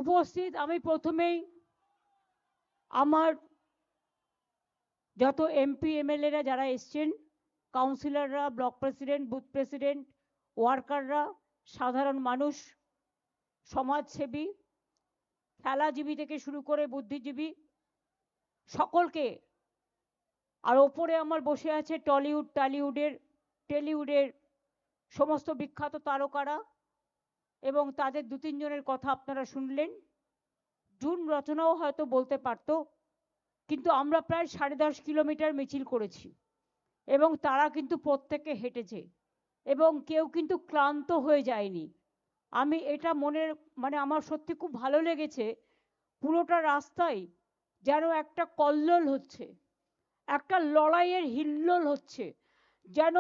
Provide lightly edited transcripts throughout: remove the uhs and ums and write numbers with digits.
উপস্থিত আমি প্রথমেই আমার যত এমপি এমএলএরা যারা এসছেন, কাউন্সিলররা, ব্লক প্রেসিডেন্ট, বুথ প্রেসিডেন্ট, ওয়ার্কাররা, সাধারণ মানুষ, সমাজসেবী, খেলাজীবী থেকে শুরু করে বুদ্ধিজীবী সকলকে, আর ওপরে আমার বসে আছে টলিউড, টেলিউডের সমস্ত বিখ্যাত তারকারা, এবং তাদের দু তিনজনের কথা আপনারা শুনলেন। জুন রচনাও হয়তো বলতে পারতো, কিন্তু আমরা প্রায় 10.5 কিলোমিটার মিছিল করেছি এবং তারা কিন্তু প্রত্যেকে হেঁটেছে এবং কেউ কিন্তু ক্লান্ত হয়ে যায়নি। আমি এটা আমার সত্যি খুব ভালো লেগেছে। পুরোটা রাস্তায় যেন একটা কল্লোল হচ্ছে, একটা লড়াইয়ের হিল্লোল হচ্ছে, যেন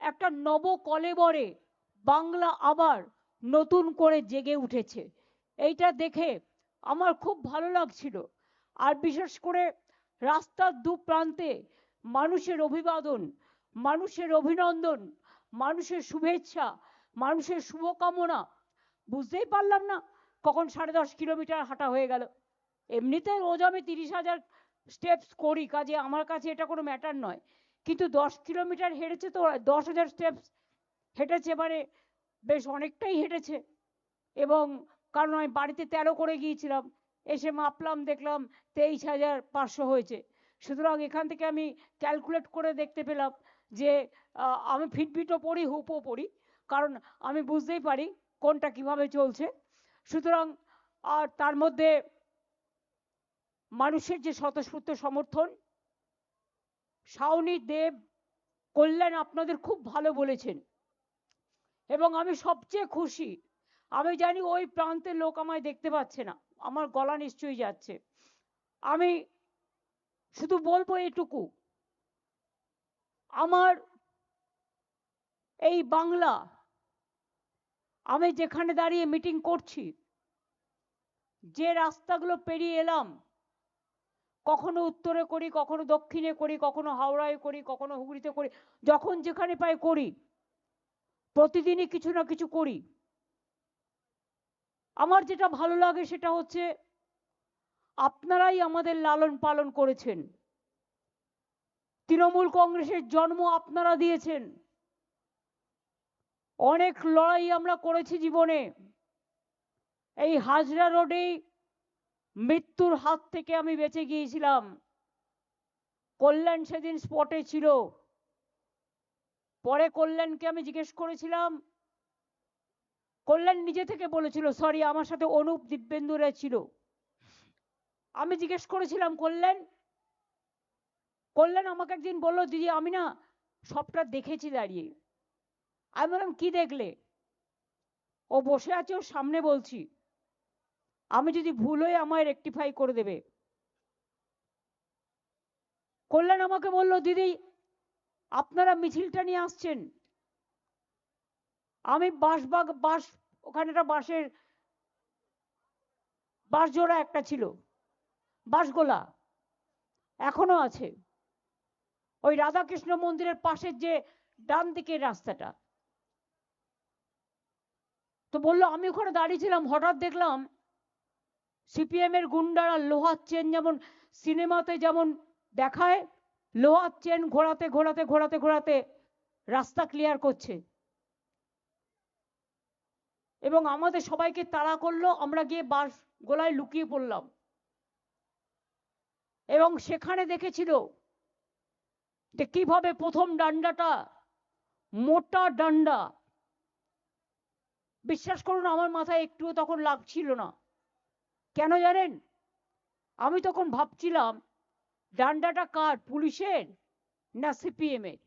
একটা নব কলেবরে বাংলা আবার নতুন করে জেগে উঠেছে। এইটা দেখে আমার খুব ভালো লাগছিল। আর বিশেষ করে রাস্তার দু প্রান্তে মানুষের অভিবাদন, মানুষের অভিনন্দন, মানুষের শুভেচ্ছা, মানুষের শুভকামনা, বুঝতেই পারলাম না কখন 10.5 কিলোমিটার হাঁটা হয়ে গেল। এমনিতে রোজ আমি 30,000 স্টেপস করি, কাজে আমার কাছে এটা কোনো ম্যাটার নয়, কিন্তু 10 কিলোমিটার হেঁটেছে তো 10,000 স্টেপস হেঁটেছে, মানে বেশ অনেকটাই হেঁটেছে। এবং কারণ আমি বাড়িতে 13 করে গিয়েছিলাম, এসে মাপলাম, দেখলাম 23,500 হয়েছে। সুতরাং এখান থেকে আমি ক্যালকুলেট করে দেখতে পেলাম যে আমি ফিটবিটও পড়ি, হুপও পড়ি, কারণ আমি বুঝতেই পারি কোনটা কিভাবে চলছে। সুতরাং আর তার মধ্যে মানুষের যে স্বতঃস্ফূর্ত সমর্থন, শাওনি, দেব, কল্যাণ আপনাদের খুব ভালো বলেছেন এবং আমি সবচেয়ে খুশি। আমি জানি ওই প্রান্তের লোক আমায় দেখতে পাচ্ছে না, আমার গলা নিশ্চয়ই যাচ্ছে। আমি শুধু বলবো এটুকু, আমার এই বাংলা, আমি যেখানে দাঁড়িয়ে মিটিং করছি, যে রাস্তাগুলো পেরিয়ে এলাম, কখনো উত্তরে করি, কখনো দক্ষিণে করি, কখনো হাওড়ায় করি, কখনো হুগলিতে করি, যখন যেখানে পাই করি, প্রতিদিনই কিছু না কিছু করি। আমার যেটা ভালো লাগে সেটা হচ্ছে আপনারাই আমাদের লালন পালন করেছেন, তৃণমূল কংগ্রেসের জন্ম আপনারা দিয়েছেন, অনেক লড়াই আমরা করেছি জীবনে। এই হাজরা রোডেই মৃত্যুর হাত থেকে আমি বেঁচে গিয়েছিলাম। কল্যাণ সেদিন স্পটে ছিল। পরে কল্যাণকে আমি জিজ্ঞেস করেছিলাম, কল্যাণ নিজে থেকে বলেছিল, সরি আমার সাথে অনুপ, দিব্যেন্দুরা ছিল। আমি জিজ্ঞেস করেছিলাম কল্যাণ আমাকে একদিন বললো, দিদি আমি না সবটা দেখেছি দাঁড়িয়ে। আমি বললাম কি দেখলে? ও বসে আছে, ওর সামনে বলছি, আমি যদি ভুল হয়ে আমায় রেকটিফাই করে দেবে। কল্যাণ আমাকে বলল, দিদি আপনারা মিছিলটা নিয়ে আসছেন, আমি বাস ওখানে একটা বাঁশ জোড়া একটা ছিল, বাঁশগোলা এখনো আছে, ওই রাধাকৃষ্ণ মন্দিরের পাশের যে ডান দিকের রাস্তাটা। তো বললো, আমি ওখানে দাঁড়িয়ে ছিলাম, হঠাৎ দেখলাম সিপিএম এর গুন্ডারা লোহার চেন, যেমন সিনেমাতে যেমন দেখায়, লোহার চেন ঘোরাতে ঘোরাতে ঘোরাতে ঘোরাতে রাস্তা ক্লিয়ার করছে এবং আমাদের সবাইকে তাড়া করলো। আমরা গিয়ে বাস গোলায় লুকিয়ে পড়লাম এবং সেখানে দেখেছিল যে কিভাবে প্রথম ডান্ডাটা, মোটা ডান্ডা, বিশ্বাস করুন আমার মাথায় একটুও তখন লাগছিল না। কেন জানেন? আমি তখন ভাবছিলাম ডান্ডাটা কার, পুলিশের না সিপিএম এর?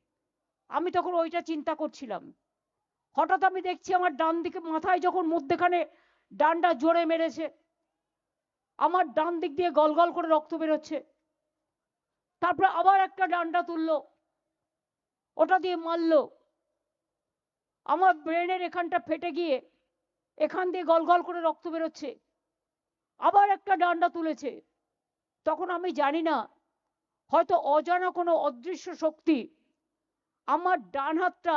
আমি তখন ওইটা চিন্তা করছিলাম। হঠাৎ আমি দেখছি আমার ডান দিকে মাথায় যখন মধ্যেখানে ডান্ডা জোরে মেরেছে, আমার ডান দিক দিয়ে গলগল করে রক্ত বেরোচ্ছে। তারপরে আবার একটা ডান্ডা তুললো, ওটা দিয়ে মারলো, আমার ব্রেনের এখানটা ফেটে গিয়ে এখান দিয়ে গলগল করে রক্ত বেরোচ্ছে। আবার একটা ডান্ডা তুলেছে। তখন আমি জানি না, হয়তো অজানা কোনো অদৃশ্য শক্তি আমার ডান হাতটা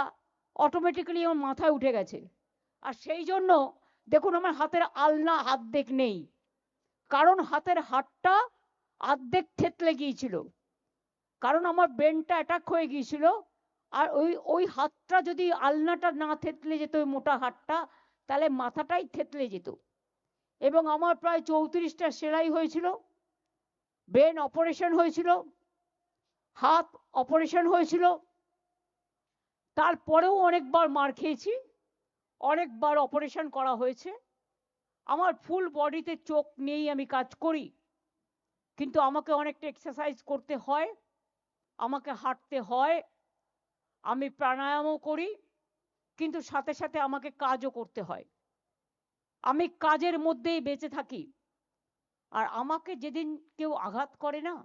অটোমেটিক্যালি আমার মাথায় উঠে গেছে, আর সেই জন্য দেখুন আমার হাতের আলনা অর্ধেক নেই, কারণ হাতের হাড়টা অর্ধেক থেতলে গিয়েছিল, কারণ আমার ব্রেনটা অ্যাটাক হয়ে গিয়েছিল। আর ওই ওই হাতটা যদি আলনাটা না থেতলে যেত, ওই মোটা হাতটা, তাহলে মাথাটাই থেতলে যেত। এবং আমার প্রায় 34টা সেলাই হয়েছিল, ব্রেন অপারেশন হয়েছিল, হাত অপারেশন হয়েছিল, তারপরেও অনেকবার মার খেয়েছি, অনেকবার অপারেশন করা হয়েছে। আমার ফুল বডিতে চোখ নেই, আমি কাজ করি, কিন্তু আমাকে অনেকটা এক্সারসাইজ করতে হয়, আমাকে হাঁটতে হয়, আমি প্রাণায়ামও করি, কিন্তু সাথে সাথে আমাকে কাজও করতে হয়। আমি কাজের মধ্যেই বেঁচে থাকি। আর আমাকে যেদিন কেউ আঘাত করে না,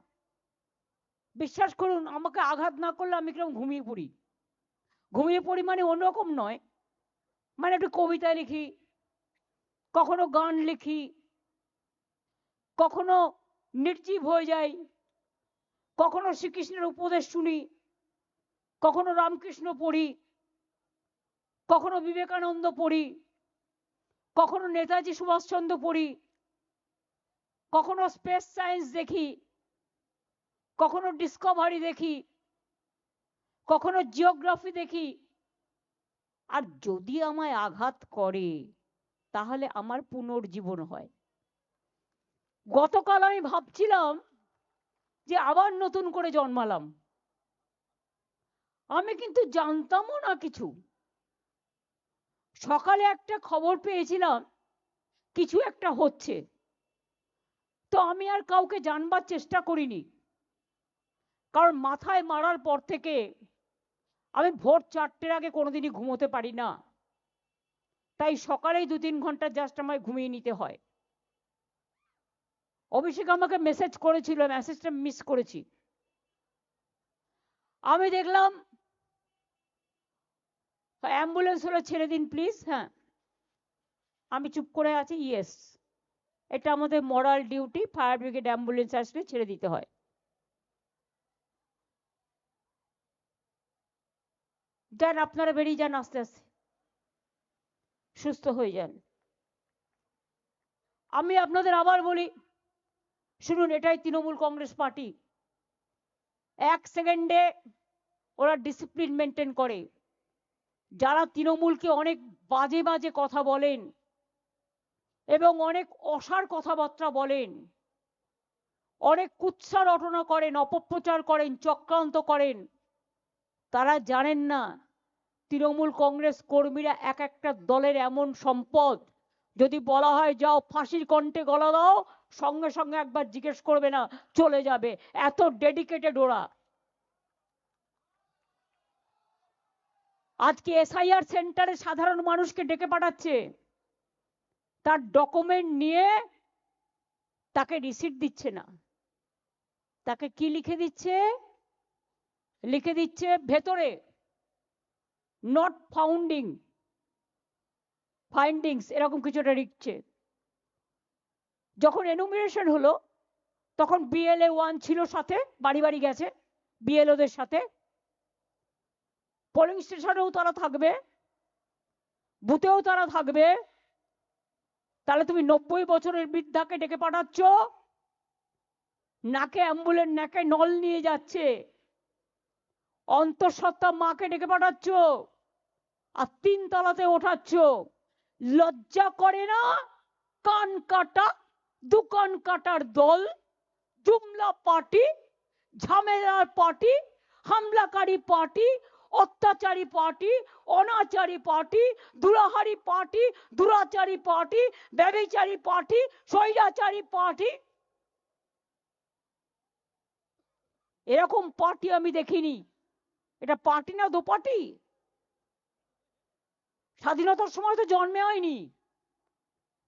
বিশ্বাস করুন, আমাকে আঘাত না করলে আমি কিরকম ঘুমিয়ে পড়ি। ঘুমিয়ে পড়ি মানে অন্যরকম নয়, মানে একটু কবিতা লিখি, কখনো গান লিখি, কখনো নির্জীব হয়ে যাই, কখনো শ্রীকৃষ্ণের উপদেশ শুনি, কখনো রামকৃষ্ণ পড়ি, কখনো বিবেকানন্দ পড়ি, কখনো নেতাজি সুভাষচন্দ্র পড়ি, কখনো স্পেস সায়েন্স দেখি, কখনো ডিসকভারি দেখি, কখনো জিওগ্রাফি দেখি। আর যদি আমায় আঘাত করে তাহলে আমার পুনর্জীবন হয়। গতকাল আমি ভাবছিলাম যে আবার নতুন করে জন্মালাম। আমি কিন্তু জানতামও না কিছু। সকালে একটা খবর পেয়েছিলাম কিছু একটা হচ্ছে, তো আমি আর কাউকে জানবার চেষ্টা করিনি, কারণ মাথায় মারার পর থেকে আমি ভোর 4টের আগে কোনোদিনই ঘুমোতে পারি না, তাই সকালেই 2-3 ঘন্টা জাস্ট আমায় ঘুমিয়ে নিতে হয়। অভিষেক আমাকে মেসেজ করেছিল, মেসেজটা মিস করেছি। আমি দেখলাম অ্যাম্বুলেন্স হলে ছেড়ে দিন প্লিজ। হ্যাঁ, আমি চুপ করে আছি। ইয়েস, এটা আমাদের মরাল ডিউটি, ফায়ার ব্রিগেড অ্যাম্বুলেন্স আসলে ছেড়ে দিতে হয়। যান, আপনারা বেরিয়ে যান, আস্তে আস্তে সুস্থ হয়ে যান। আমি আপনাদের আবার বলি, শুনুন, এটাই তৃণমূল কংগ্রেস পার্টি। 1 সেকেন্ডে ওরা ডিসিপ্লিন মেনটেন করে। যারা তৃণমূলকে অনেক বাজে বাজে কথা বলেন এবং অনেক অসার কথাবার্তা বলেন, অনেক কুৎসা রটনা করেন, অপপ্রচার করেন, চক্রান্ত করেন, তারা জানেন না তৃণমূল কংগ্রেস কর্মীরা এক একটা দলের এমন সম্পদ, যদি বলা হয় যাও ফাঁসির কণ্ঠে গলা দাও, সঙ্গে সঙ্গে একবার জিজ্ঞেস করবে না, চলে যাবে। এত ডেডিকেটেড ওরা। আজকে এসআইআর সেন্টারে সাধারণ মানুষকে ডেকে পাঠাচ্ছে, তার ডকুমেন্ট নিয়ে তাকে রিসিট দিচ্ছে না, তাকে কি লিখে দিচ্ছে? লিখে দিচ্ছে ভেতরে নট ফাইন্ডিংস, এরকম কিছুটা লিখছে। যখন এনুমিনেশন হলো তখন বিএলএ 1 ছিল সাথে, বাড়ি বাড়ি গেছে বিএলওদের সাথে। পোলিং স্টেশনেও তারা থাকবে, বুথেও তারা থাকবে। তাহলে তুমি 90 বছরের বৃদ্ধাকে ডেকে পাঠাচ্ছ, নাকে অ্যাম্বুলেন্স, নাকে নল নিয়ে যাচ্ছে, অন্তঃসত্ত্বা মাকে ডেকে পাঠাচ্ছ, আর 3 তলাতে ওঠাচ্ছ। লজ্জা করে না? কান কাটা, দোকান কাটার দল, জুমলা পার্টি, ঝামেলার পার্টি, হামলাকারী পার্টি, অত্যাচারী পার্টি, অনাচারী পার্টি, দুরাহারি পার্টি, দুরাচারী পার্টি, ব্যভিচারী পার্টি, স্বৈরাচারী পার্টি। এরকম পার্টি আমি দেখিনি। এটা পার্টি না দোপার্টি? স্বাধীনতার সময় তো জন্মে হয়নি,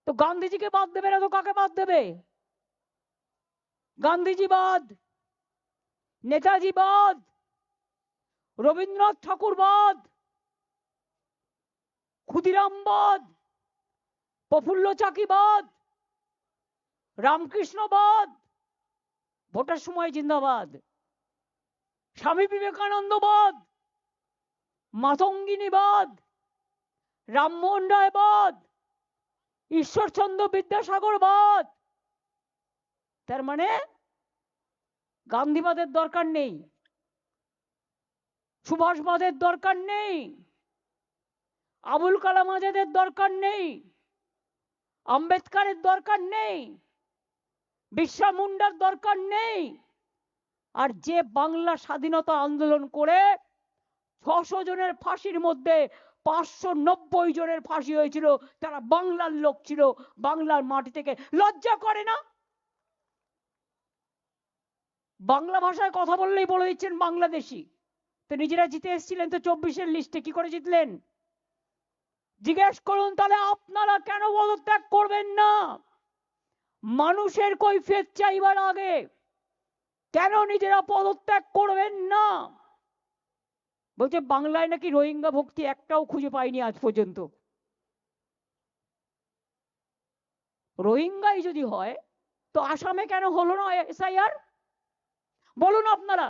তো গান্ধীজিকে বাদ দেবে না তো কাকে বাদ দেবে? গান্ধীজি বাদ, নেতাজি বাদ, রবীন্দ্রনাথ ঠাকুর বাদ, ক্ষুদিরাম বাদ, প্রফুল্ল চাকি বাদ, রামকৃষ্ণ বাদ, ভোটের সময় জিন্দাবাদ, স্বামী বিবেকানন্দ বাদ, মাতঙ্গিনী বাদ, রামমোহন রায় বাদ, ঈশ্বরচন্দ্র বিদ্যাসাগরবাদ, তার মানে গান্ধীবাদের দরকার নেই, সুভাষবাদের দরকার নেই, আবুল কালাম আজাদের দরকার নেই, আম্বেদকরের দরকার নেই, বিরসা মুন্ডার দরকার নেই। আর যে বাংলা স্বাধীনতা আন্দোলন করে 600 জনের ফাঁসির মধ্যে 590 জনের ফাঁসি হয়েছিল, তারা বাংলার লোক ছিল, বাংলার মাটি থেকে। লজ্জা করে না? বাংলা ভাষায় কথা বললেই বলে দিচ্ছেন বাংলাদেশি। তো নিজেরা জিতে এসেছিলেন তো 24-এর লিস্টে, কি করে জিতলেন? জিজ্ঞেস করুন তাহলে আপনারা কেন পদত্যাগ করবেন না? মানুষের কৈফিয়ত চাইবার আগে কেন নিজেরা পদত্যাগ করবেন না? বলছে বাংলায় নাকি রোহিঙ্গা ভক্তি একটাও খুঁজে পাইনি আজ পর্যন্ত। রোহিঙ্গাই যদি হয় তো আসামে কেন হলো না এসআইআর? বলুন আপনারা।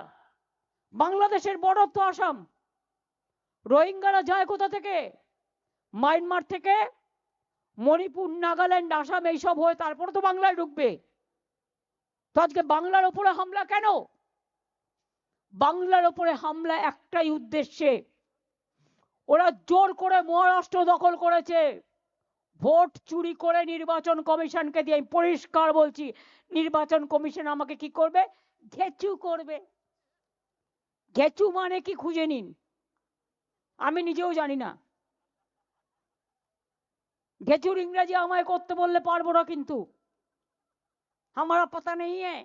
বাংলাদেশের বর্ডার তো আসাম। রোহিঙ্গারা যায় কোথা থেকে? মায়ানমার থেকে, মণিপুর, নাগাল্যান্ড, আসাম এইসব হয়ে তারপরে তো বাংলায় ঢুকবে। তো আজকে বাংলার উপরে হামলা কেন? বাংলার উপরে হামলা একটাই উদ্দেশ্যে, ওরা জোর করে মহারাষ্ট্র দখল করেছে, ভোট চুরি করে নির্বাচন কমিশনকে দিয়ে। পরিষ্কার বলছি, নির্বাচন কমিশন আমাকে কি করবে? ঘেচু করবে। ঘেচু মানে কি খুঁজে নিন, আমি নিজেও জানি না। ঘেচুর ইংরেজি আমায় করতে বললে পারবো না, কিন্তু हमारा पता नहीं है,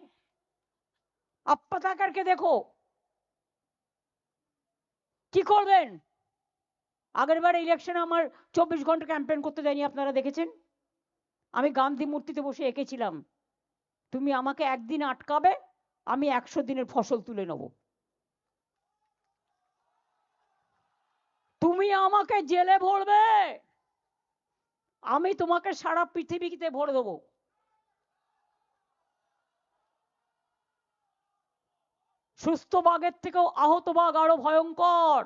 आप पता करके देखो। কি করবেন? আগের বার ইলেকশনে আমার 24 ঘন্টা ক্যাম্পেইন করতে দেয়নি, আপনারা দেখেছেন। আমি গান্ধী মূর্তিতে বসে এঁকেছিলাম, তুমি আমাকে একদিন আটকাবে, আমি 100 দিনের ফসল তুলে নেব। তুমি আমাকে জেলে ভরবে, আমি তোমাকে সারা পৃথিবীতে ভরে দেবো। সুস্থ বাঘের থেকেও আহত বাঘ আরো ভয়ঙ্কর।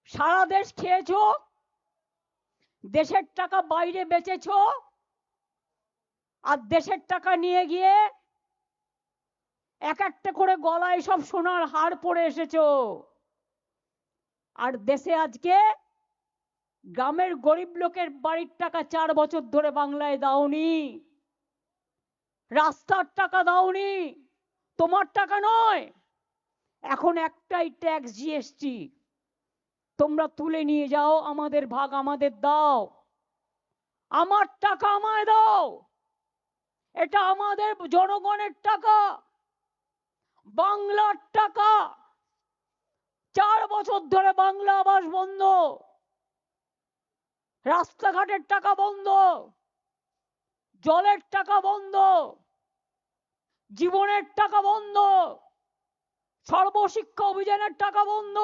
সারা দেশ খেয়েছো, দেশের টাকা বাইরে বেচেছো, আর দেশের টাকা নিয়ে গিয়ে এক একটা করে গলায় সব সোনার হার পরে এসেছো। আর দেশে আজকে গ্রামের গরিব লোকের বাড়ির টাকা 4 বছর ধরে বাংলায় দাওনি, রাস্তার টাকা দাওনি, তোমার টাকা নয়। এখন একটাই ট্যাক্স, জিএসটি, তোমরা তুলে নিয়ে যাও, আমাদের ভাগ আমাদের দাও, আমার টাকা আমায় দাও, এটা আমাদের জনগণের টাকা, বাংলার টাকা। 4 বছর ধরে বাংলা আবাস বন্ধ, রাস্তাঘাটের টাকা বন্ধ, জলের টাকা বন্ধ, জীবনের টাকা বন্ধ, সর্বশিক্ষা অভিযানের টাকা বন্ধ,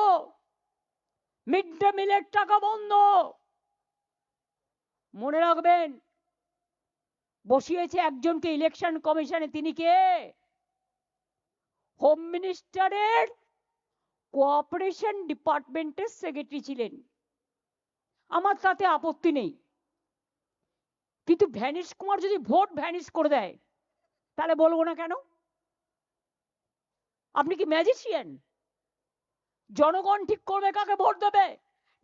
মিড ডে মিলের টাকা বন্ধ। মনে রাখবেন, বসিয়েছে একজনকে ইলেকশন কমিশনে, তিনি কে? হোম মিনিস্টারের কোঅপারেশন ডিপার্টমেন্টের সেক্রেটারি ছিলেন। আমার তাতে আপত্তি নেই, কিন্তু ভ্যানিশ কুমার যদি ভোট ভ্যানিশ করে দেয় তাহলে বলবো না কেন? আপনি কি ম্যাজিশিয়ান? জনগণ ঠিক করবে কাকে ভোট দেবে,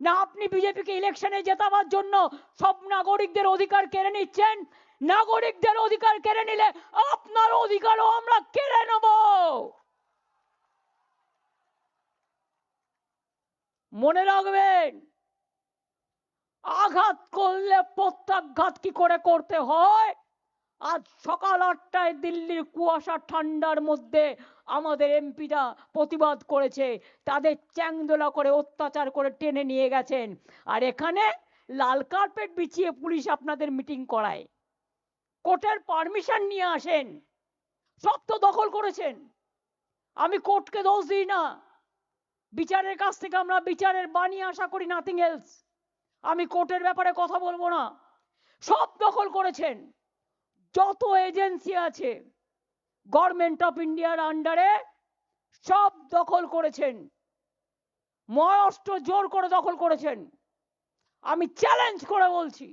না আপনি বিজেপিকে ইলেকশনে জেতাবার জন্য সব নাগরিকদের অধিকার কেড়ে নিচ্ছেন? নাগরিকদের অধিকার কেড়ে নিলে আপনার অধিকারও আমরা কেড়ে নেব। মনে রাখবেন, আঘাত করলে প্রত্যাঘাত কি করে করতে হয়। আজ সকাল 8টায় দিল্লির কুয়াশা ঠান্ডার মধ্যে আমাদের এমপিরা প্রতিবাদ করেছে, তাদের চ্যাংদোলা করে অত্যাচার করে টেনে নিয়ে গেছেন, আর এখানে লাল কার্পেট বিছিয়ে পুলিশ আপনাদের মিটিং করায়। কোর্টের পারমিশন নিয়ে আসেন, সব তো দখল করেছেন। আমি কোর্টকে দোষ দিই না, বিচারের কাছ থেকে আমরা বিচারের বাণী আশা করি, নাথিং এলস। আমি কোর্টের ব্যাপারে কথা বলবো না। সব দখল করেছেন, যত এজেন্সি আছে গভর্নমেন্ট অফ ইন্ডিয়ার আন্ডারে সব দখল করেছেন। মহারাষ্ট্র জোর করে দখল করেছেন, আমি চ্যালেঞ্জ করে বলছি,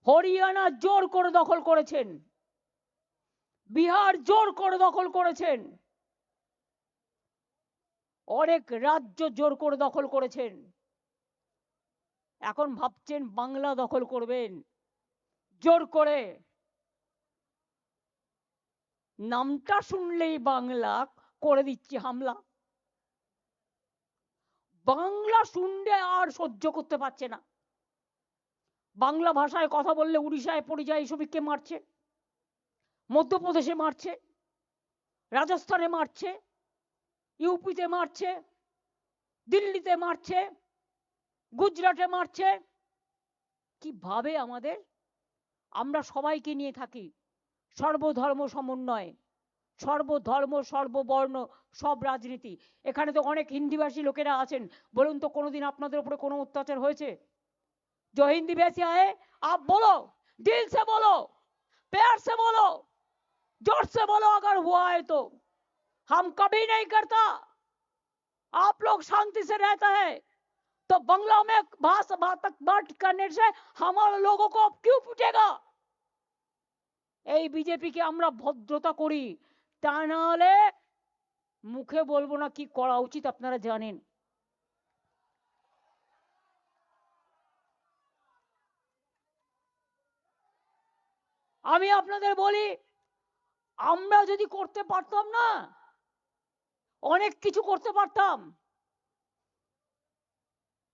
হরিয়ানা জোর করে দখল করেছেন, বিহার জোর করে দখল করেছেন, অনেক রাজ্য জোর করে দখল করেছেন। এখন ভাবছেন বাংলা দখল করবেন জোর করে। নামটা শুনলেই বাংলা করে দিচ্ছে হামলা। বাংলা শুনলে আর সহ্য করতে পারছে না। বাংলা ভাষায় কথা বললে উড়িষ্যায় পরিযায়ী শ্রমিককে মারছে, মধ্যপ্রদেশে মারছে, রাজস্থানে মারছে, ইউপিতে মারছে, দিল্লিতে মারছে, গুজরাটে মারছে। কিভাবে আমাদের, আমরা সবাইকে নিয়ে থাকি, সর্বধর্ম সমন্বয়, সর্বধর্ম সর্ববর্ণ সব রাজনীতি। এখানে তো অনেক হিন্দিভাষী লোকেরা আছেন, বলুন তো কোনোদিন আপনাদের উপরে কোনো অত্যাচার হয়েছে? जो हिंदी वैसे आए आप बोलो, दिल से बोलो, प्यार से बोलो, जोर से बोलो अगर हुआ है तो। हम कभी नहीं करता। आप लोग शांति से रहता है तो बंगला में भाषा बात करने से हमारे लोगों को अब क्यों पूछेगा? এই বিজেপিকে আমরা ভদ্রতা করি, তা না হলে মুখে বলবো না কি করা উচিত আপনারা জানেন। আমি আপনাদের বলি, আমরা যদি করতে পারতাম না, অনেক কিছু করতে পারতাম।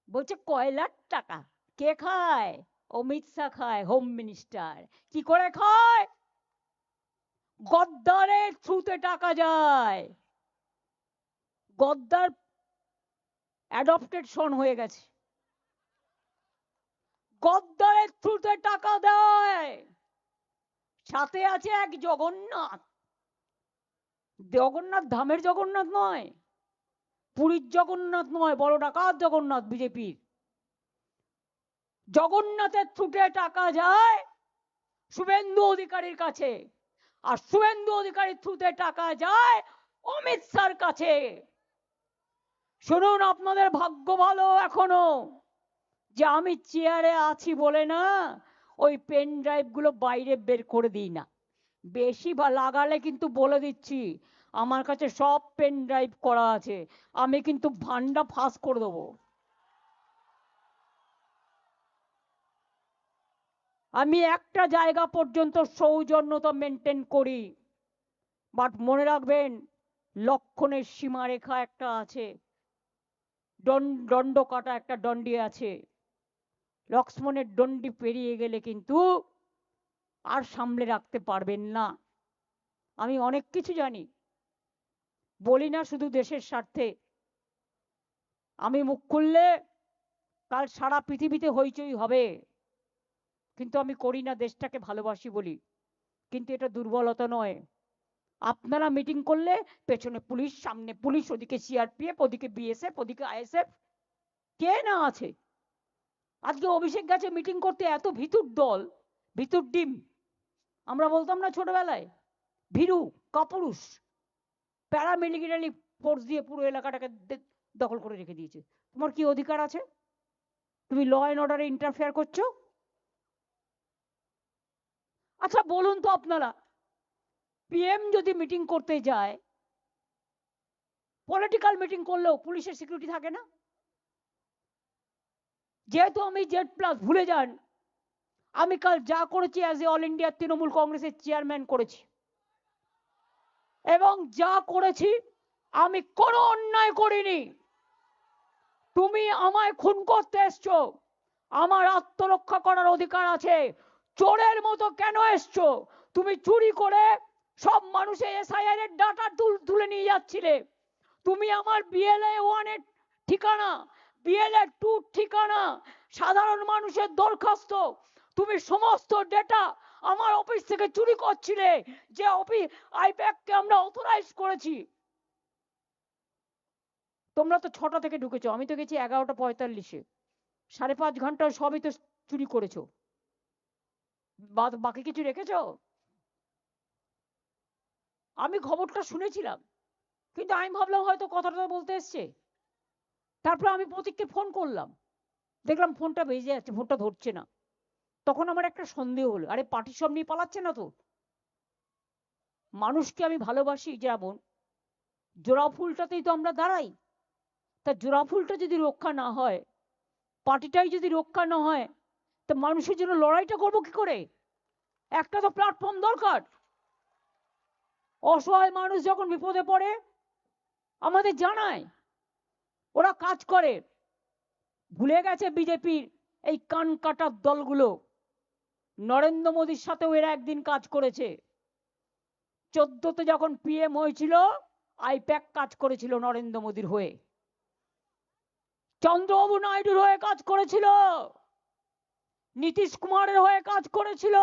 বলছে কয়লার টাকা কে খায়? অমিত শাহ খায়, হোম মিনিস্টার। কি করে খায়? গদ্দারের থ্রুতে টাকা যায়। গদ্দার অ্যাডপ্টেড সন হয়ে গেছে, গদ্দারের থ্রুতে টাকা দেয়। সাথে আছে এক জগন্নাথ, জগন্নাথ ধামের জগন্নাথ নয়, পুরীর জগন্নাথ নয়, বড় ডাকাত জগন্নাথ বিজেপির। জগন্নাথের থ্রুতে টাকা যায় শুভেন্দু অধিকারীর কাছে, আর শুভেন্দু অধিকারীর থ্রুতে টাকা যায় অমিত শাহর কাছে। শুনুন, আপনাদের ভাগ্য ভালো এখনো যে আমি চেয়ারে আছি বলে না ওই পেন ড্রাইভ গুলো বাইরে বের করে দিই না। বেশি লাগালে কিন্তু বলে দিচ্ছি, আমার কাছে সব পেন ড্রাইভ করা আছে, আমি কিন্তু ভান্ডা ফাঁস করে দেবো। আমি একটা জায়গা পর্যন্ত সৌজন্যতা মেনটেন করি, বাট মনে রাখবেন লক্ষণের সীমারেখা একটা আছে, দণ্ড কাটা একটা দণ্ডি আছে। লক্ষ্মণের দণ্ডি পেরিয়ে গেলে কিন্তু আর সামলে রাখতে পারবেন না। আমি অনেক কিছু জানি, বলি না শুধু দেশের স্বার্থে। আমি মুখ খুললে কাল সারা পৃথিবীতে হইচই হবে, কিন্তু আমি করি না, দেশটাকে ভালোবাসি বলি। কিন্তু এটা দুর্বলতা নয়। আপনারা মিটিং করলে পেছনে পুলিশ, সামনে পুলিশ, ওদিকে সিআরপিএফ, ওদিকে বিএসএফ, ওদিকে আইএসএফ, কে না আছে। আজকে অভিষেক গেছে মিটিং করতে, এত ভিতুর দল, ভিতুর ডিম আমরা বলতাম না ছোটবেলায়, ভীরু কাপুরুষ, প্যারামিলিটারি ফোর্স দিয়ে পুরো এলাকাটাকে দখল করে রেখে দিয়েছে। তোমার কি অধিকার আছে? তুমি ল অ্যান্ড অর্ডারে ইন্টারফেয়ার করছো? আচ্ছা বলুন তো আপনারা, পিএম যদি মিটিং করতে যায়, পলিটিক্যাল মিটিং করলেও পুলিশের সিকিউরিটি থাকে না? যেহেতু আমি জেড প্লাস, ভুলে যান আমি কাল যা করেছি as a all India Trinamool কংগ্রেসের চেয়ারম্যান করেছি, এবং যা করেছি আমি কোনো অন্যায় করিনি। তুমি আমায় খুন করতে এসছো, আমার আত্মরক্ষা করার অধিকার আছে। চোরের মতো কেন এসছো? তুমি চুরি করে সব মানুষের এসআইআর এর ডাটা তুলে নিয়ে যাচ্ছিলে। তুমি আমার বিএলএ 1 এর ঠিকানা, বিএলএ 2 ঠিকানা, সাধারণ মানুষের দরখাস্ত, তুমি সমস্ত ডেটা আমার অফিস থেকে চুরি করছিলে, যে অফিস আইপ্যাককে আমরা অথরাইজ করেছি। তোমরা তো 6টা থেকে ঢুকেছো, আমি তো গেছি 11:45-এ, 5.5 ঘন্টা সবই তো চুরি করেছো, বাকি কিছু রেখেছো? আমি খবরটা শুনেছিলাম, কিন্তু আমি ভাবলাম হয়তো কথাটা বলতে এসছে। তারপর আমি প্রতীককে ফোন করলাম, দেখলাম ফোনটা বেজে যাচ্ছে, ফোনটা ধরছে না। তখন আমার একটা সন্দেহ হলো, আরে পার্টি সব নিয়ে পালাচ্ছে না তো? মানুষকে আমি ভালোবাসি যেমন, জোড়া ফুলটাতেই তো আমরা দাঁড়াই। তা জোড়া ফুলটা যদি রক্ষা না হয়, পার্টিটাই যদি রক্ষা না হয়, তা মানুষের জন্য লড়াইটা করবো কি করে? একটা তো প্ল্যাটফর্ম দরকার। অসহায় মানুষ যখন বিপদে পড়ে আমাদের জানায়, ওরা কাজ করে। ভুলে গেছে বিজেপির এই কান কাটার দলগুলো, নরেন্দ্র মোদীর সাথেও এরা একদিন কাজ করেছে। 14তে যখন পিএম হয়েছিল, আইপ্যাক কাজ করেছিল নরেন্দ্র মোদীর হয়ে, চন্দ্রবাবু নাইডুর হয়ে কাজ করেছিল, নীতিশ কুমারের হয়ে কাজ করেছিল,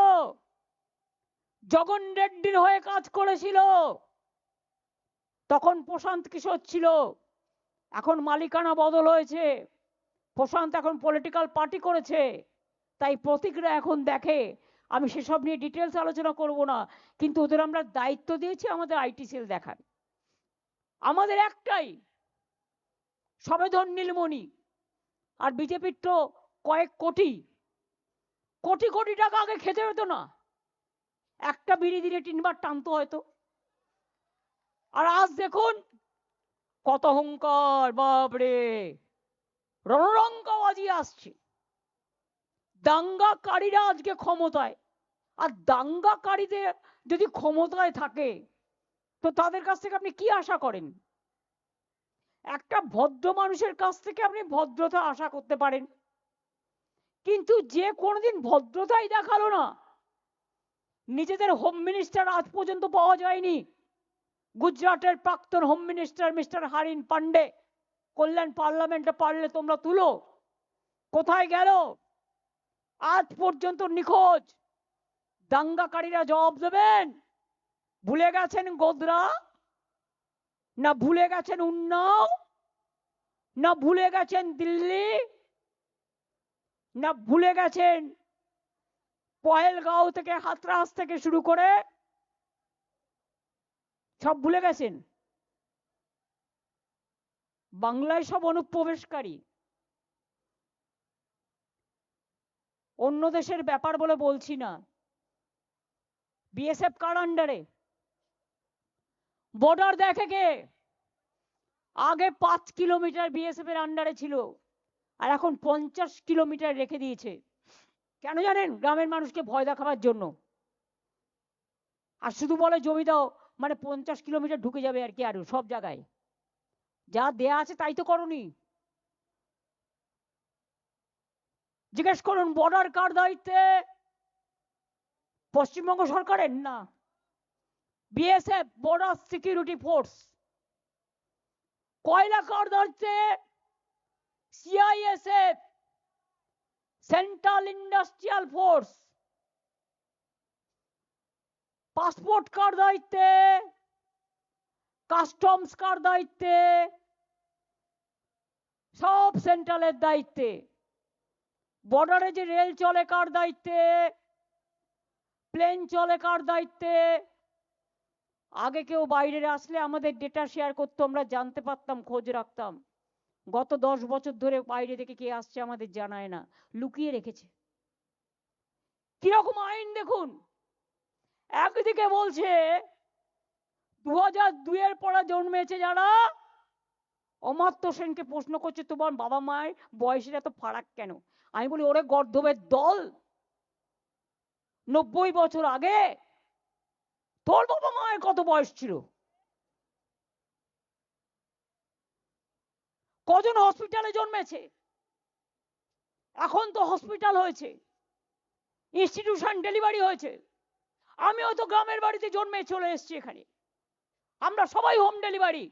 জগন রেড্ডির হয়ে কাজ করেছিল। তখন প্রশান্ত কিশোর ছিল, এখন মালিকানা বদল হয়েছে, প্রশান্ত এখন পলিটিক্যাল পার্টি করেছে, তাই প্রতীকরা এখন দেখে। আমি সেসব নিয়ে ডিটেলস আলোচনা করব না, কিন্তু ওদের আমরা দায়িত্ব দিয়েছি আমাদের আইটি সেল দেখার। আমাদের একটাই সবেধন নীলমণি, আর বিজেপির তো কয়েক কোটি কোটি কোটি টাকা আগে খেতে হতো না, একটা বিড়ি দিনে 3 বার টানতো হয়তো। আর আজ দেখুন কত হুঙ্কার, বাপরে, রণরঙ্কাবাজি আসছে। দাঙ্গাকারীরা আজকে ক্ষমতায়, আর দাঙ্গাকারীদের যদি ক্ষমতায় থাকে তো তাদের কাছ থেকে আপনি কি আশা করেন? একটা ভদ্র মানুষের কাছ থেকে আপনি ভদ্রতা আশা করতে পারেন, কিন্তু যে কোনোদিন ভদ্রতাই দেখালো না, নিজেদের হোম মিনিস্টার আজ পর্যন্ত পাওয়া যায়নি। গুজরাটের প্রাক্তন হোম মিনিস্টার মিস্টার হারিন পান্ডে, কল্যাণ পার্লামেন্টে পারলে তোমরা তুলো, কোথায় গেল? আজ পর্যন্ত নিখোঁজ। দাঙ্গাকারীরা জবাব দেবেন। ভুলে গেছেন গোধরা, না ভুলে গেছেন উন্নাও, না ভুলে গেছেন দিল্লি, না ভুলে গেছেন পহেলগাঁও থেকে হাতরাস থেকে শুরু করে সব ভুলে গেছেন? বাংলায় সব অনুপ্রবেশকারী। অন্য দেশের ব্যাপার বলে বলছি না। বিএসএফ কার আন্ডারে? বর্ডার দেখে কে? আগে 5 কিলোমিটার বিএসএফ এর আন্ডারে ছিল, আর এখন 50 কিলোমিটার রেখে দিয়েছে। কেন জানেন? গ্রামের মানুষকে ভয় দেখাবার জন্য। আর শুধু বলে জমি দাও, মানে 50 কিলোমিটার ঢুকে যাবে আর কি, আরো সব জায়গায় যা দেয়া আছে তাই তো করনি। জিজ্ঞেস করুন বর্ডার কার দায়িত্বে? পশ্চিমবঙ্গ সরকারের না, বিএসএফ বর্ডার সিকিউরিটি ফোর্স। কয়লা কার দায়িত্বে? CISF central industrial force. Passport কার দায়িত্বে? কাস্টমস কার দায়িত্বে? সব সেন্ট্রালের দায়িত্বে। বর্ডারে যে রেল চলে কার দায়িত্বে? প্লেন চলে কার দায়িত্বে? আগে কেউ বাইরে আসলে আমাদের ডেটা শেয়ার করতো, আমরা জানতে পারতাম, খোঁজ রাখতাম। গত 10 বছর ধরে বাইরে থেকে কে আসছে আমাদের জানায় না, লুকিয়ে রেখেছে। কিরকম আইন দেখুন। একদিকে বলছে 2002 এর পরে জন্মেছে যারা, অমর্ত্য সেনকে প্রশ্ন করছে তোমার বাবা মায়ের বয়সের এত ফারাক কেন? আমি বলি ওরে গর্ধবের দল, 90 বছর আগে তোর বাবা মায়ের কত বয়স ছিল? কজন হসপিটালে জন্মেছে? এখন তো হসপিটাল হয়েছে, ইনস্টিটিউশন ডেলিভারি হয়েছে। আমিও তো গ্রামের বাড়িতে জন্মে চলে এসেছি এখানে, আমরা সবাই হোম ডেলিভারি।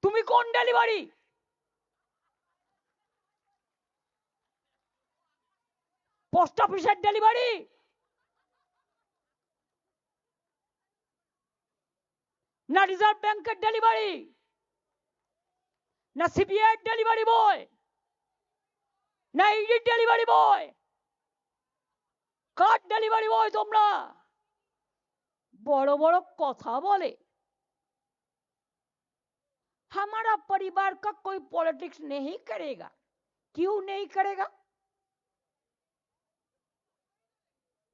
তুমি কোন ডেলিভারি? পোস্ট অফিসের ডেলিভারি, না রিজার্ভ ব্যাংকের ডেলিভারি, না সিবিআই ডেলিভারি বয়, না ইডি ডেলিভারি বয়? কার ডেলিভারি বয় তোমরা? বড় বড় কথা বলে। हमारा परिवार का कोई पॉलिटिक्स नहीं करेगा। क्यों नहीं करेगा?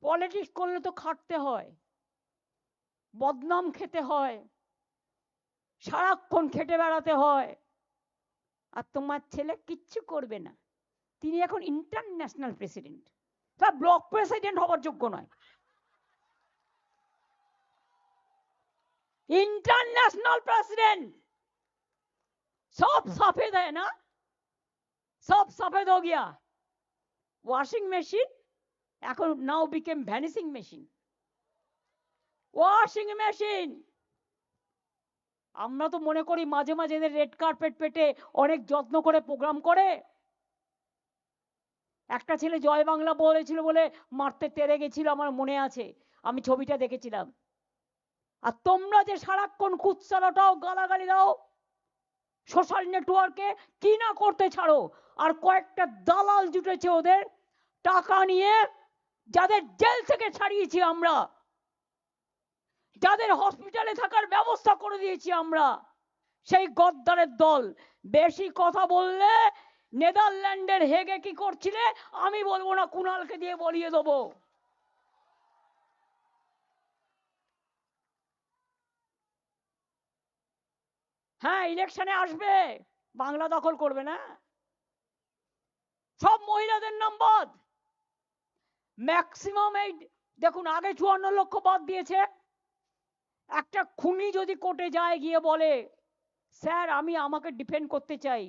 পলিটিক্স করলে তো খাটতে হয়, বদনাম খেতে হয়, সারাক্ষণ খেটে বেড়াতে হয়। আর তোমার ছেলে কিচ্ছু করবে না। তিনি এখন ইন্টারন্যাশনাল প্রেসিডেন্ট, তার ব্লক প্রেসিডেন্ট হবার যোগ্য নয়। इंटरनेशनल प्रेसिडेंट, सब सफेद है ना, सब सफेद हो गया। वॉशिंग मशीन এখন now became vanishing machine. Washing machine. আমরা তো মনে করি মাঝে মাঝে এদের রেড কার্পেট পেটে অনেক যত্ন করে প্রোগ্রাম করে। একটা ছেলে জয় বাংলা বলেছিল বলে মারতে তেড়ে গেছিল, আমার মনে আছে, আমি ছবিটা দেখেছিলাম। আর তোমরা যে সারাক্ষণ কুৎসালাটাও গালাগালি দাও সোশ্যাল নেটওয়ার্কে, কি না করতে ছাড়ো। আর কয়েকটা দালাল জুটেছে ওদের টাকা নিয়ে, যাদের জেল থেকে ছাড়িয়েছি আমরা, যাদের হসপিটালে থাকার ব্যবস্থা করে দিয়েছি আমরা, সেই গদ্দারের দল। বেশি কথা বললে নেদারল্যান্ডের হেগে কি করছিলে আমি বলবো না, কুণালকে দিয়ে বলিয়ে দেবো। হ্যাঁ, ইলেকশনে আসবে, বাংলা দখল করবে না। সব মহিলাদের নাম বাদ, ম্যাক্সিমাম। এই দেখুন, আগে 54 লক্ষ বাদ দিয়েছে। একটা খুনি যদি কোর্টে যায়, গিয়ে বলে স্যার আমি আমাকে ডিফেন্ড করতে চাই,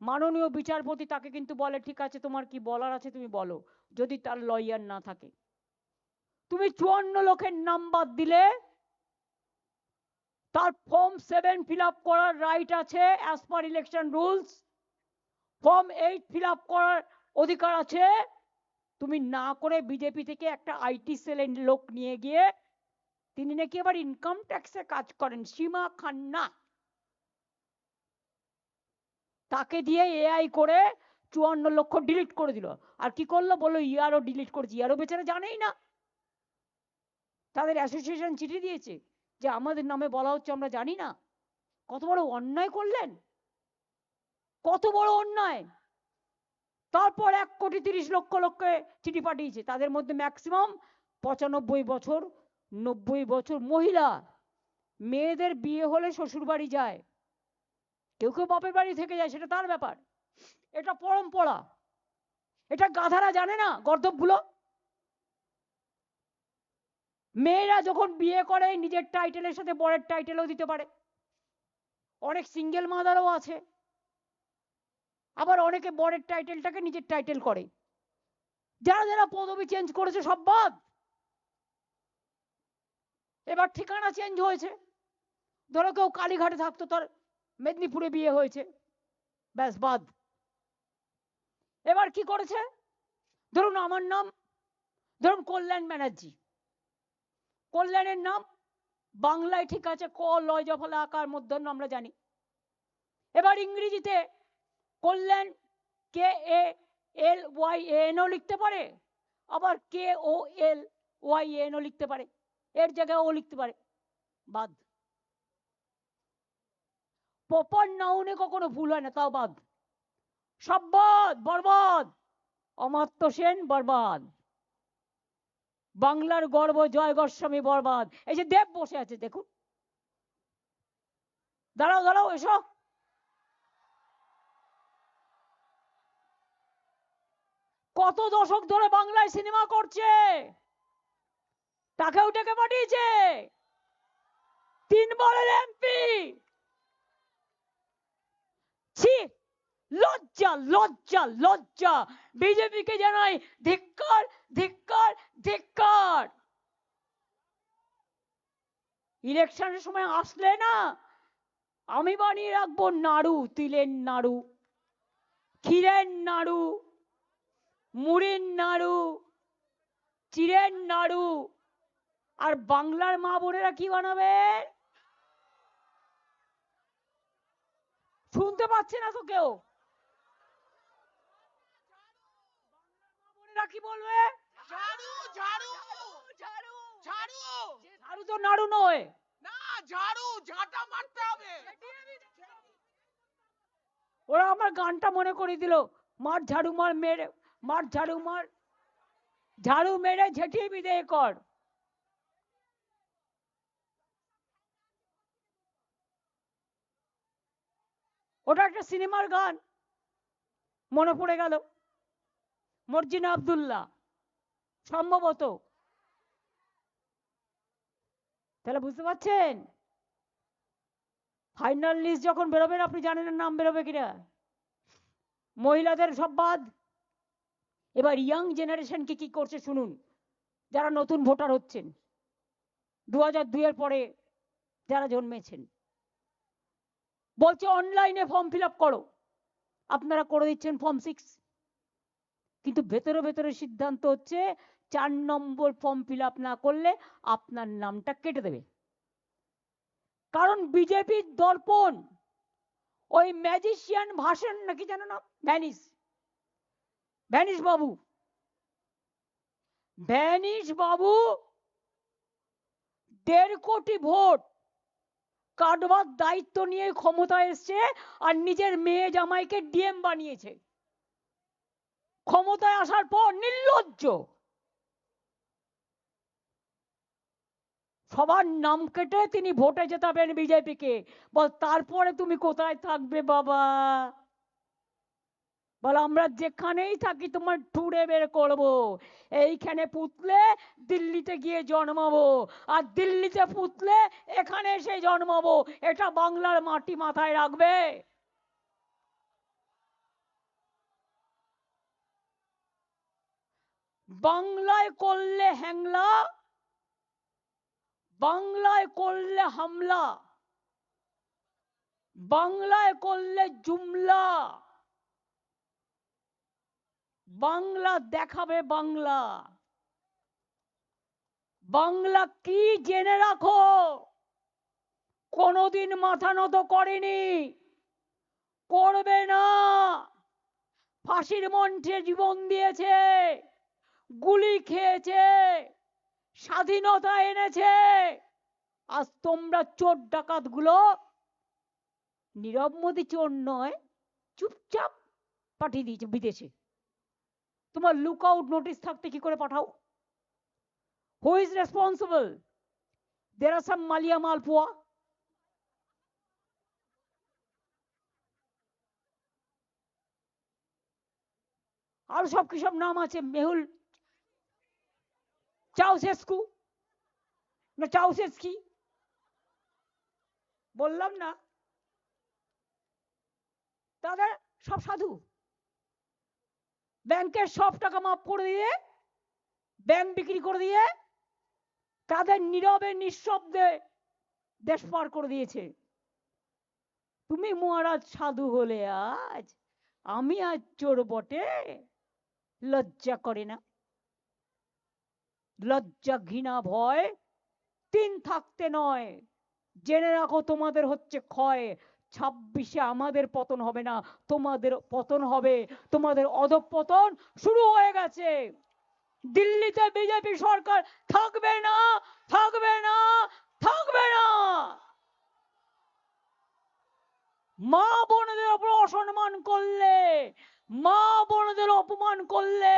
মাননীয় বিচারপতি তাকে কিন্তু বলে ঠিক আছে তোমার কি বলার আছে তুমি বলো, যদি তার লয়ার না থাকে। তুমি 54 লক্ষের নাম বাদ দিলে তার ফর্ম 7 ফিল আপ করার রাইট আছে as per election rules, form 8 fill up করার অধিকার আছে। তুমি না করে বিজেপি থেকে একটা আইটি সেলের লোক নিয়ে গিয়ে, তিনি নাকি আবার ইনকাম ট্যাক্সে কাজ করেন, সীমা খান্না, তাকে দিয়ে এআই করে 54 লক্ষ ডিলিট করে দিল। আর কি করলো বললো ইয়ারও ডিলিট করেছি। ইয়ারও বেচারা জানেই না, তাদের অ্যাসোসিয়েশন চিঠি দিয়েছে যে আমাদের নামে বলা হচ্ছে আমরা জানি না। কত বড় অন্যায় করলেন, কত বড় অন্যায়। তারপর 1,30,00,000 চিঠি পাঠিয়েছে, তাদের মধ্যে ম্যাক্সিমাম 95 বছর 90 বছর মহিলা। মেয়েদের বিয়ে হলে শ্বশুর বাড়ি যায়, কেউ কেউ বাপের বাড়ি থেকে যায়, সেটা তার ব্যাপার। এটা পরম্পরা, এটা গাধারা জানে না, গর্দভগুলো। মেয়েরা যখন বিয়ে করে নিজের টাইটেলের সাথে বরের টাইটেলও দিতে পারে। অনেক সিঙ্গেল মাদারও আছে, আবার অনেকে বরের টাইটেলটাকে নিজের টাইটেল করে। যারা যারা পদবি চেঞ্জ করেছে সব বাদ। এবার ঠিকানা চেঞ্জ হয়েছে, ধরো কেউ কালীঘাটে থাকতো, তার মেদিনীপুরে বিয়ে হয়েছে, ব্যাস বাদ। এবার কি করেছে, ধরুন আমার নাম, ধরুন কল্যাণ ব্যানার্জি, কল্যাণের নাম বাংলায় ঠিক আছে, ক লয় জফলা আকার মধ্যাহ্ন আমরা জানি। এবার ইংরেজিতে কল্যাণ কে এ এল ওয়াই এন ও লিখতে পারে, আবার কে ও এল ওয়াই এন ও লিখতে পারে, এর জায়গায় ও লিখতে পারে, বাদ। প্রপার নাউনে কখনো ভুল হয় না, তাও বাদ, সব বাদ, বরবাদ। অমর্ত্য সেন বরবাদ, বাংলার গর্ব জয় গোস্বামী বরবাদ। এই যে দেব বসে আছে দেখুন, দাঁড়াও দাঁড়াও এসো, কত দশক ধরে বাংলায় সিনেমা করছে, তাকেও ডেকে পাঠিয়েছে, 3 বারের এমপি। ছি, লজ্জা লজ্জা লজ্জা। বিজেপিকে জানাই ধিক্কার ধিক্কার ধিক্কার। ইলেকশনের সময় আসলে না, আমি বানিয়ে রাখবো নাড়ু, তিলের নাড়ু, ক্ষীরের নাড়ু, মুড়ির নাড়ু, চিড়ের নাড়ু। আর বাংলার মা বোনেরা কি বানাবে শুনতে পাচ্ছে না তো কেউ। বোনেরা কি বলবে, ঝাড়ু ঝাড়ু ঝাড়ু ঝাড়ু ঝাড়ু তো নাড়ু নয়, না, ঝাড়ু ঝাঁটা মারতে হবে। ওরা আমার গানটা মনে করে দিল, মার ঝাড়ু মার মেরে, মার ঝাড়ু মার, ঝাড়ু মেরে ঝেঁটিয়ে বিদেয় কর। ওটা একটা সিনেমার গান, মনে পড়ে গেল, মর্জিনা আব্দুল্লাহ সম্ভবত। তাহলে বুঝতে পারছেন, ফাইনাল লিস্ট যখন বেরোবেন, আপনি জানেন নাম বেরোবে কিনা। মহিলাদের সব বাদ, এবার ইয়াং জেনারেশন কি করছে শুনুন, যারা নতুন ভোটার হচ্ছেন 2002 এর পরে যারা জন্মেছেন, বলছে অনলাইনে ফর্ম ফিল আপ করো, আপনারা করে দিচ্ছেন ফর্ম 6, কিন্তু ভেতরে ভেতরে সিদ্ধান্ত হচ্ছে 4 নম্বর ফর্ম ফিল আপ না করলে আপনার নামটা কেটে দেবে। কারণ বিজেপির দর্পণ, ওই ম্যাজিশিয়ান ভাষণ নাকি জানো না, ভ্যানিশ, ভ্যানিশ বাবু, ভ্যানিশ বাবু 1.5 কোটি ভোট কাটবার দায়িত্ব নিয়ে ক্ষমতায় এসছে, আর নিজের মেয়ে জামাইকে ডিএম বানিয়েছে। ক্ষমতায় আসার পর নির্লজ্জ, সবার নাম কেটে তিনি ভোটে জেতাবেন বিজেপিকে। বল তারপরে তুমি কোথায় থাকবে বাবা? বল আমরা যেখানেই থাকি তোমার ঠুড়ে বের করবো, এইখানে পুতলে দিল্লিতে গিয়ে জন্মাবো, আর দিল্লিতে পুতলে এখানে এসে জন্মাবো। এটা বাংলার মাটি, মাথায় রাখবে। বাংলায় করলে হ্যাংলা, বাংলায় করলে হামলা, বাংলায় করলে জুমলা, বাংলা দেখাবে বাংলা। বাংলা কি জেনে রাখো, কোনোদিন মাথা নত করেনি, করবে না। ফাঁসির মঞ্চে জীবন দিয়েছে, গুলি খেয়েছে, স্বাধীনতা এনেছে। আজ তোমরা চোর ডাকাত গুলো, নীরব মোদী চোর নয়, চুপচাপ পাঠিয়ে দিয়েছে বিদেশে। তোমার লুক আউট নোটিস থাকতে কি করে পাঠাও? Who is responsible? There are some Mallya মালপোয়া, আর সব কি সব নাম আছে, মেহুল চাউসেস্কু না চাউসেস্কি, বললাম না, তাদের সব সাধু। ব্যাংকের সব টাকা মাফ করে দিয়ে, ব্যাংক বিক্রি করে দিয়ে, তাদের নীরবে নিঃশব্দে দেশ পার করে দিয়েছে। তুমি মহারাজ সাধু হলে আজ, আমি আজ চোর বটে, লজ্জা করে না? লজ্জা ঘৃণা ভয় 3 থাকতে নয়। জেনে রাখো তোমাদের হচ্ছে ক্ষয়। 26-এ আমাদের পতন হবে না, তোমাদের পতন হবে। তোমাদের অধঃপতন শুরু হয়ে গেছে। দিল্লিতে বিজেপি সরকার থাকবে না, থাকবে না, থাকবে না। মা বোনদের উপর অসম্মান করলে, মা বোনদের অপমান করলে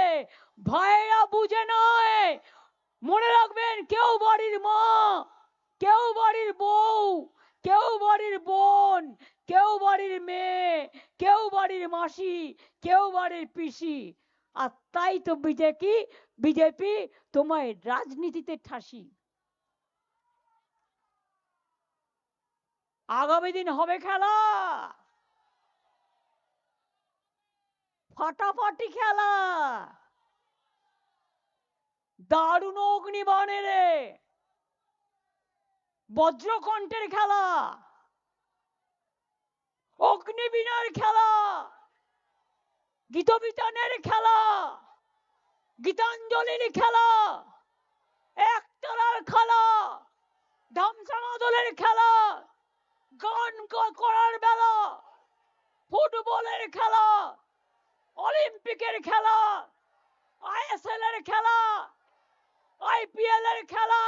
ভাইরা বুঝে নয়। মনে রাখবেন, কেউ বাড়ির মা, কেউ বাড়ির বউ, কেউ বাড়ির বোন, কেউ বাড়ির মেয়ে, কেউ বাড়ির মাসি, কেউ বাড়ির পিসি। আর তাই তো বিজেপি তোমায় রাজনীতিতে ঠাসি। আগামী দিন হবে খেলা, ফাটাফাটি খেলা, দারুণ অগ্নিবাণের বজ্রকণ্ঠের খেলা, অগ্নিবীণার খেলা, গীতবিতানের খেলা, গীতাঞ্জলির খেলা, একতলার খেলা, ধামসামা দলের খেলা, গান করার বেলা, ফুটবলের খেলা, অলিম্পিকের খেলা, আইএসএল এর খেলা, আইপিএল এর খেলা,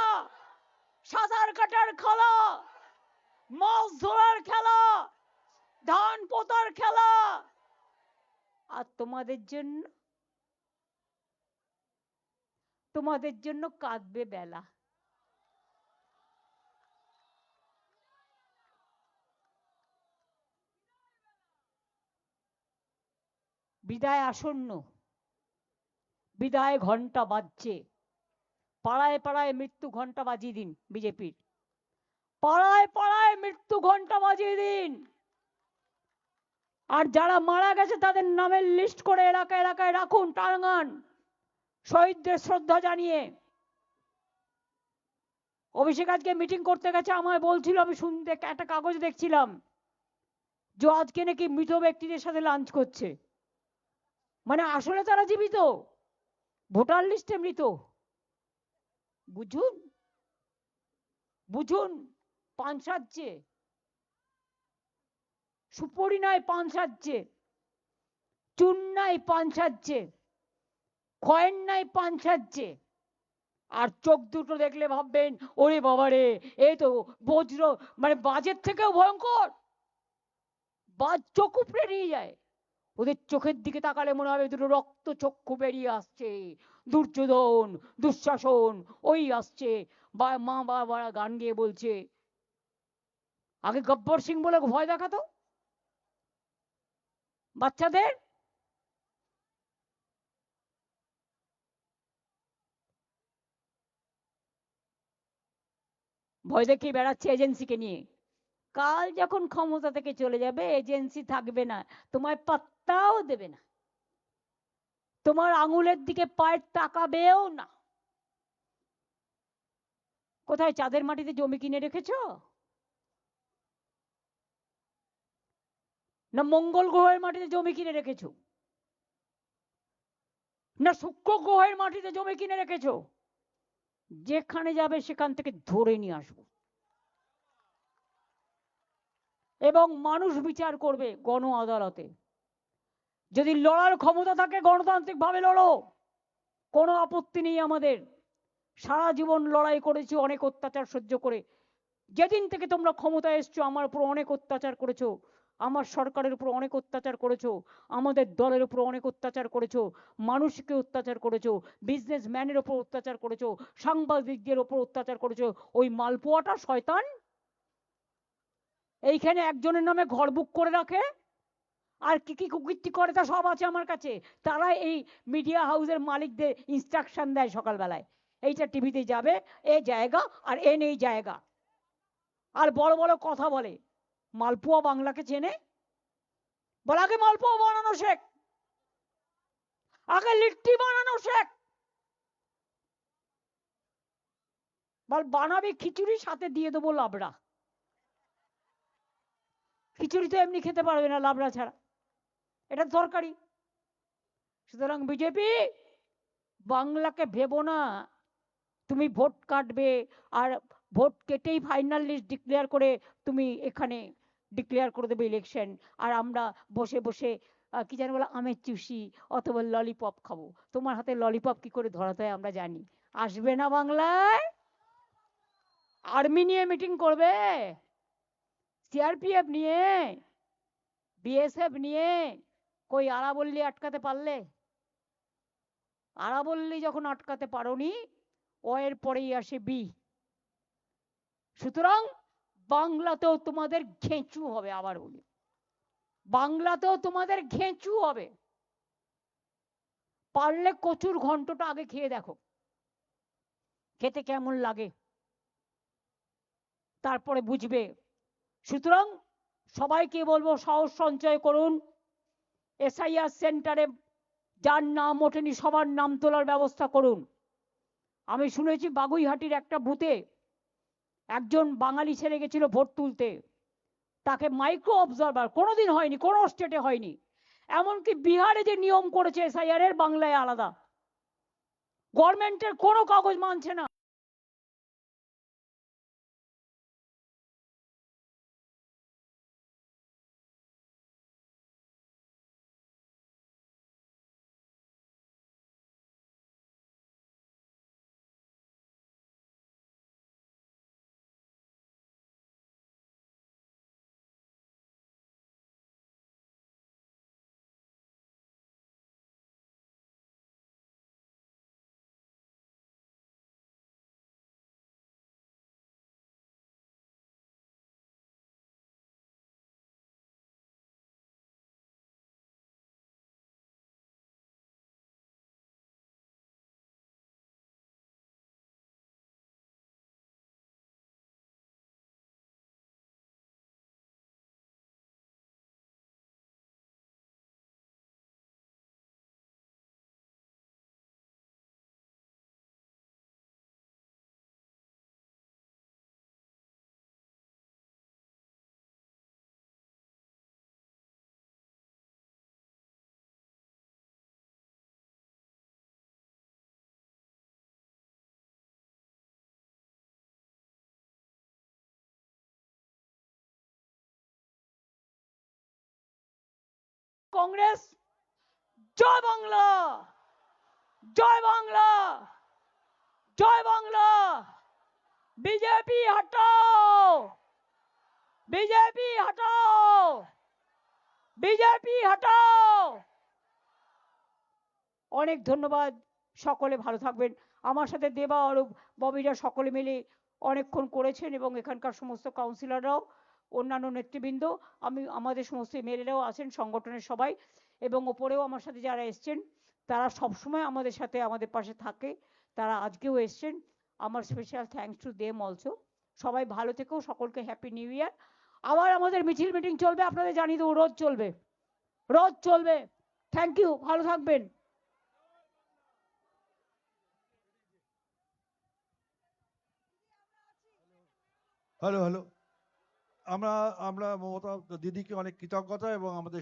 সাঁতার কাটার খেলা, মাছ ধরার খেলা, ধান পোতার খেলা। আর তোমাদের জন্য কাঁদবে বেলা। বিদায় আসন্ন, বিদায় ঘন্টা বাজছে। পাড়ায় পাড়ায় মৃত্যু ঘন্টা বাজিয়ে দিন বিজেপির, পাড়ায় পাড়ায় মৃত্যু ঘন্টা বাজিয়ে দিন। আর যারা মারা গেছে তাদের নামের লিস্ট করে এলাকায় এলাকায় রাখুন, টাঙ্গান, শহীদদের শ্রদ্ধা জানিয়ে। অভিষেক আজকে মিটিং করতে গেছে, আমায় বলছিল, আমি শুনতে একটা কাগজ দেখছিলাম যে আজকে নাকি মৃত ব্যক্তিদের সাথে লাঞ্চ করছে। মানে আসলে তারা জীবিত, ভোটার লিস্টে মৃত। বুঝুন, বুঝুন, পান সাজছে, সুপরি নাই পান সাজছে, চুন নাই পান সাজছে, কয়েন নাই পান সাজছে। আর চোখ দুটো দেখলে ভাববেন ওরে বাবারে, এই তো বজ্র, মানে বাজের থেকেও ভয়ঙ্কর। বাজ চোখ উপড়ে নিয়ে যায়। ওদের চোখের দিকে তাকালে মনে হবে দুটো রক্ত চক্ষু বেরিয়ে আসছে। দুর্যোধন, দুঃশাসন ওই আসছে। বা মা বাবারা গান গিয়ে বলছে, আগে গব্বর সিং বলে ভয় দেখাতো বাচ্চাদের। ভয় দেখিয়ে বেড়াচ্ছে এজেন্সিকে নিয়ে। কাল যখন ক্ষমতা থেকে চলে যাবে, এজেন্সি থাকবে না, তোমায় পাত্তাও দেবে না, তোমার আঙুলের দিকে পায়ের তাকাবেও না। কোথায় চাঁদের মাটিতে জমি কিনে রেখেছ, না মঙ্গল গ্রহের মাটিতে জমি কিনে রেখেছ, না শুক্র গ্রহের মাটিতে জমি কিনে রেখেছ? যেখানে যাবে সেখান থেকে ধরে নিয়ে আসবো। এবং মানুষ বিচার করবে গণ আদালতে। যদি লড়ার ক্ষমতা থাকে গণতান্ত্রিক ভাবে লড়ো, কোনো আপত্তি নেই আমাদের। সারা জীবন লড়াই করেছি অনেক অত্যাচার সহ্য করে। যেদিন থেকে তোমরা ক্ষমতায় এসছো আমার উপর অনেক অত্যাচার করেছো, আমার সরকারের উপর অনেক অত্যাচার করেছো, আমাদের দলের উপর অনেক অত্যাচার করেছো, মানুষকে অত্যাচার করেছো, বিজনেসম্যানের উপর অত্যাচার করেছো, সাংবাদিকদের উপর অত্যাচার করেছো। ওই মালপোয়াটা শয়তান এইখানে একজনের নামে ঘর বুক করে রাখে, আর কি কি কুকীর্তি করে তা সব আছে আমার কাছে। তারা এই মিডিয়া হাউসের মালিকদের ইনস্ট্রাকশন দেয় সকালবেলায়, এইটা টিভিতে যাবে, এ জায়গা আর এ নেই জায়গা। আর বড় বড় কথা বলে। মালপোয়া বাংলাকে চেনে? বল আগে মালপোয়া বানানো শেখ, আগে লিট্টি বানানো শেখ। বল বানাবি খিচুড়ি, সাথে দিয়ে দেবো লাবড়া। খিচুড়ি তো এমনি খেতে পারবে না লাবড়া ছাড়া, এটা দরকারি। সুতরাং বিজেপি, বাংলাকে ভেবো না তুমি ভোট কাটবে আর ভোট কেটেই ফাইনাল লিস্ট ডিক্লেয়ার করে তুমি এখানে ডিক্লেয়ার করে দেবে ইলেকশন। আর আমরা বসে বসে কি জানি বলে আমের চুষি অথবা ললিপপ খাবো। তোমার হাতে ললিপপ কি করে ধরাতে হয় আমরা জানি। আসবে না বাংলায়, আর্মি নিয়ে মিটিং করবে, সিআরপিএফ নিয়ে, বিএসএফ নিয়ে। কই আরাবল্লী আটকাতে পারলে? আরাবল্লী যখন আটকাতে পারোনি, ও এর পরেই আসে বি। সুতরাং বাংলাতেও তোমাদের ঘেঁচু হবে, আবার বলি, বাংলাতেও তোমাদের ঘেঁচু হবে। পারলে কচুর ঘন্টটা আগে খেয়ে দেখো, খেতে কেমন লাগে, তারপরে বুঝবে। সুতরাং সবাইকে বলবো সাহস সঞ্চয় করুন। এসআইআর সেন্টারে যার নাম ওঠেনি সবার নাম তোলার ব্যবস্থা করুন। আমি শুনেছি বাগুইহাটির একটা বুথে একজন বাঙালি ছেলে গেছিল ভোট তুলতে, তাকে মাইক্রো অবজারভার, কোনোদিন হয়নি, কোনো স্টেটে হয়নি। এমনকি বিহারে যে নিয়ম করেছে এসআইআর এর, বাংলায় আলাদা। গভর্নমেন্টের কোনো কাগজ মানছে না। কংগ্রেস জয় বাংলা, জয় বাংলা, জয় বাংলা। বিজেপি হটাও, বিজেপি হটাও, বিজেপি হটাও। অনেক ধন্যবাদ, সকলে ভালো থাকবেন। আমার সাথে দেবা, অরূপ, ববিরা সকলে মিলে অনেকক্ষণ করেছেন এবং এখানকার সমস্ত কাউন্সিলররাও, অন্যান্য নেতৃবৃন্দ, আমাদের সমস্ত এমএলএরাও আছেন, সংগঠনের সবাই, এবং ওপরেও আমার সাথে যারা এসছেন তারা সবসময় আমাদের সাথে আমাদের পাশে থাকে, তারা আজকেও এসছেন। আমার special thanks to them also. সবাই ভালো থেকো, সকলকে হ্যাপি নিউ ইয়ার। আবার আমাদের মিছিল মিটিং চলবে, আপনাদের জানিয়ে দেবো, রোজ চলবে, রোজ চলবে। থ্যাংক ইউ, ভালো থাকবেন। হ্যালো হ্যালো, আমরা আমরা মমতা দিদিকে অনেক কৃতজ্ঞতা এবং আমাদের